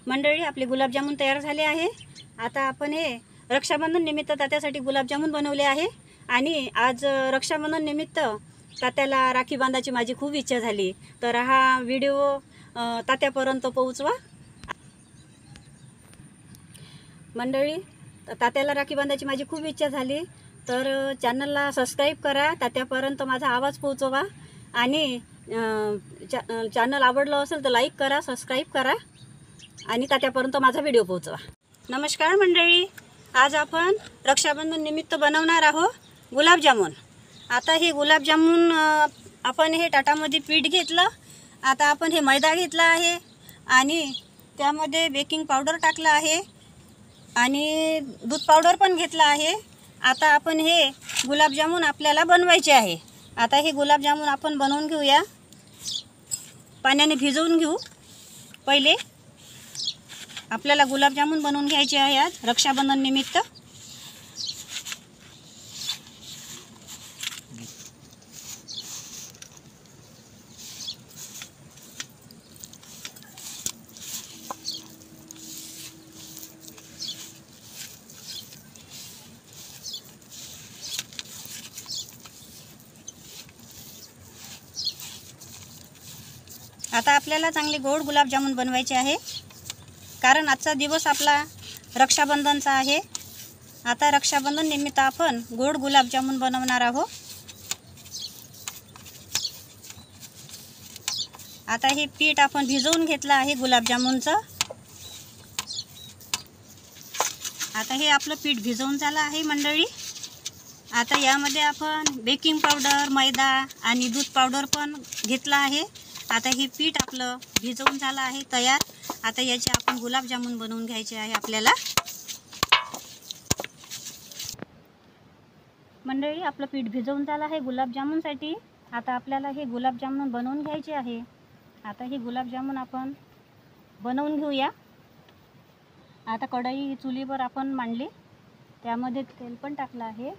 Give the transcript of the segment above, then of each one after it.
मंडळी, आपले गुलाबजामुन तयार झाले आहे। आता आपण हे रक्षाबंधन निमित्त तात्यासाठी गुलाबजामुन बनवले आहे आणि आज रक्षाबंधन निमित्त तात्याला राखी बांधायची माझी खूप इच्छा झाली, तर हा व्हिडिओ तात्यापर्यंत पोहोचवा। मंडळी, तात्याला राखी बांधायची माझी खूप इच्छा झाली, तर चॅनलला सबस्क्राईब करा, तात्यापर्यंत माझा आवाज पोहोचवा आणि चॅनल आवडलं असेल तर लाईक करा, सबस्क्राईब करा आणि तात्यापर्यंत माझा व्हिडिओ पोहोचवा। नमस्कार मंडळी, आज आपण रक्षाबंधन निमित्त बनवणार आहोत गुलाबजामुन। आता हे गुलाबजामुन आपण हे ताटामध्ये पीठ घेतलं। आता आपण हे मैदा घेतला आहे आणि त्यामध्ये बेकिंग पावडर टाकला आहे आणि दूध पावडर पण घेतला आहे। आता आपण हे गुलाबजामुन आपल्याला बनवायचे आहे। आता हे गुलाबजामुन आपण बनवून घेऊया। पाण्याने भिजवून घेऊ। पहिले आपल्याला गुलाबजामुन बनवून घ्यायचे आहे आज रक्षाबंधन निमित्त। आता आपल्याला चांगले गोड गुलाबजामुन बनवायचे आहे, कारण आजचा दिवस आपला रक्षाबंधनचा आहे। आता रक्षाबंधन निमित्त आपण गोड गुलाबजामुन बनवणार आहोत। आता हे पीठ आपण भिजवून घेतलं आहे गुलाबजामुनचं। आता हे आपलं पीठ भिजवून झालं आहे मंडळी। आता यामध्ये आपण बेकिंग पावडर, मैदा आणि दूध पावडर पण घेतला आहे। आता हे पीठ आपलं भिजवून झालं आहे तयार। आता याचे आपण गुलाबजामुन बनवून घ्यायचे आहे आपल्याला। मंडळी, आपलं पीठ भिजवून झालं आहे गुलाबजामुनसाठी। आता आपल्याला हे गुलाबजामुन बनवून घ्यायचे आहे। आता हे गुलाबजामुन आपण बनवून घेऊया। आता कढई चुलीवर आपण मांडली, त्यामध्ये तेल पण टाकलं आहे।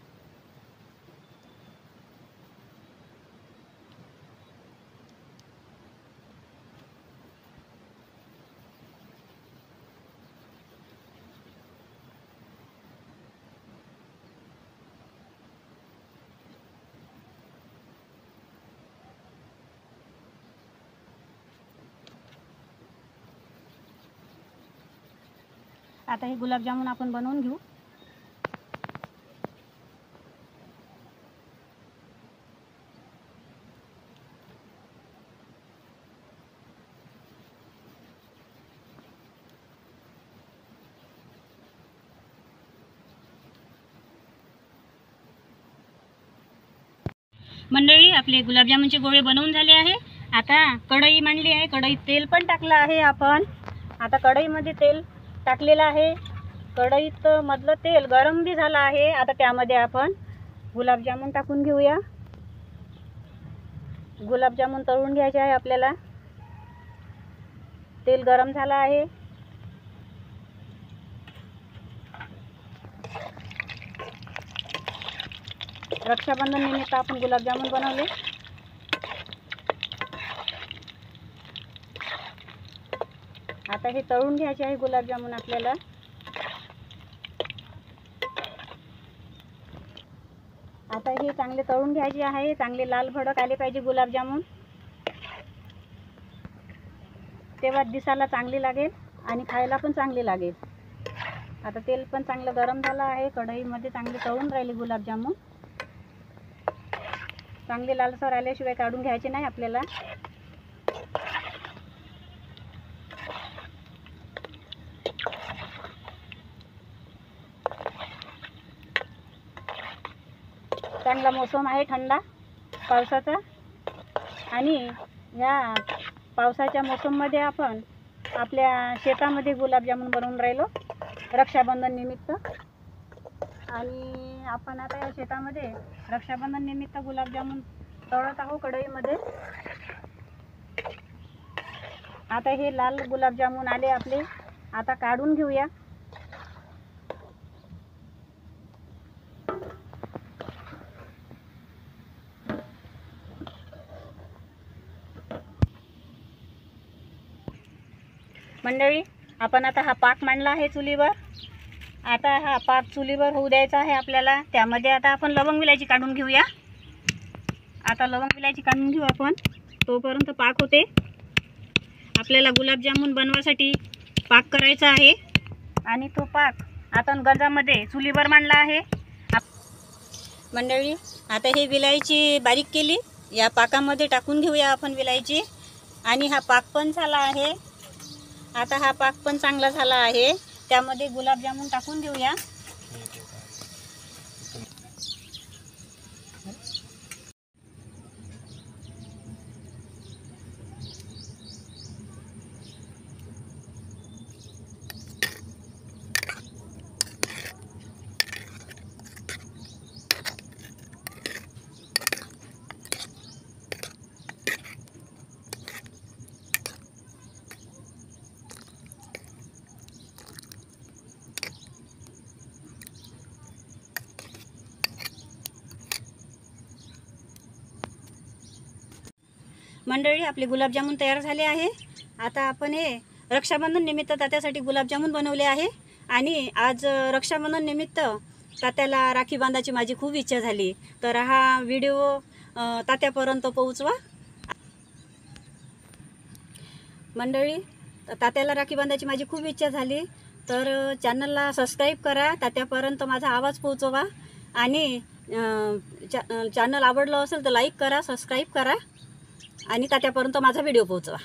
आता हे गुलाबजामुन आपण बनवून घेऊ। मंडळी, आपले गुलाबजामुनचे गोळे बनवून झाले आहे। आता कढई मांडली आहे, कढईत तेल पण टाकलं आहे आपण। आता कढईमध्ये तेल टाकलेलं आहे। कढईत मधलं तेल गरम भी झालं आहे। आता त्यामध्ये आपण गुलाबजामुन टाकून घेऊया। गुलाबजामुन तळून घ्यायचे आहे आपल्याला। तेल गरम झालं आहे। रक्षाबंधन निमित्त आपण गुलाबजामुन बनवले। आता हे तळून घ्यायचे आहे गुलाबजामुन आपल्याला। आता हे चांगले तळून घ्यायचे आहे, चांगले लाल भडक आले पाहिजे गुलाबजामुन, तेव्हा दिसायला चांगले लागेल आणि खायला पण चांगले लागेल। आता तेल पण चांगलं गरम झालं आहे, कढईमध्ये चांगले तळून राहिले गुलाबजामुन। चांगले लालसर आल्याशिवाय काढून घ्यायचे नाही आपल्याला। चांगला मोसम आहे थंडा पावसाचा, आणि या पावसाच्या मोसममध्ये आपण आपल्या शेतामध्ये गुलाबजामुन बनवून राहिलो रक्षाबंधन निमित्त। आणि आपण आता या शेतामध्ये रक्षाबंधन निमित्त गुलाबजामुन तळत आहोत कढईमध्ये। आता हे लाल गुलाबजामुन आले आपले, आता काढून घेऊया। मंडळी, आपण आता हा पाक मांडला आहे चुलीवर. आता हा पाक चुलीवर होऊ द्यायचा आहे आपल्याला. त्यामध्ये आता आपण लवंग विलायची काढून घेऊया. आता लवंग विलायची काढून घेऊ आपण. तोपर्यंत पाक होते. आपल्याला गुलाबजामुन बनवासाठी पाक करायचा आहे आणि तो पाक आपण गंजामध्ये चुलीवर मांडला आहे. मंडळी, आता हे विलायची बारीक केली या पाकामध्ये टाकून घेऊया आपण विलायची. आणि हा पाक पण झाला आहे. आता हा पाक पण चांगला झाला आहे. त्यामध्ये गुलाबजामुन टाकून घेऊया. मंडळी, आपले गुलाबजामुन तयार झाले आहे. आता आपण हे रक्षाबंधन निमित्त तात्यासाठी गुलाबजामुन बनवले आहे. आणि आज रक्षाबंधन निमित्त तात्याला राखी बांधायची माझी खूप इच्छा झाली. तर हा व्हिडिओ तात्यापर्यंत पोहोचवा. मंडळी, तात्याला राखी बांधायची माझी खूप इच्छा झाली. तर चॅनलला सबस्क्राईब करा. तात्यापर्यंत माझा आवाज पोहोचवा. आणि चॅनल आवडलं असेल तर लाईक करा, सबस्क्राईब करा आणि तात्यापर्यंत माझा व्हिडिओ पोहोचवा.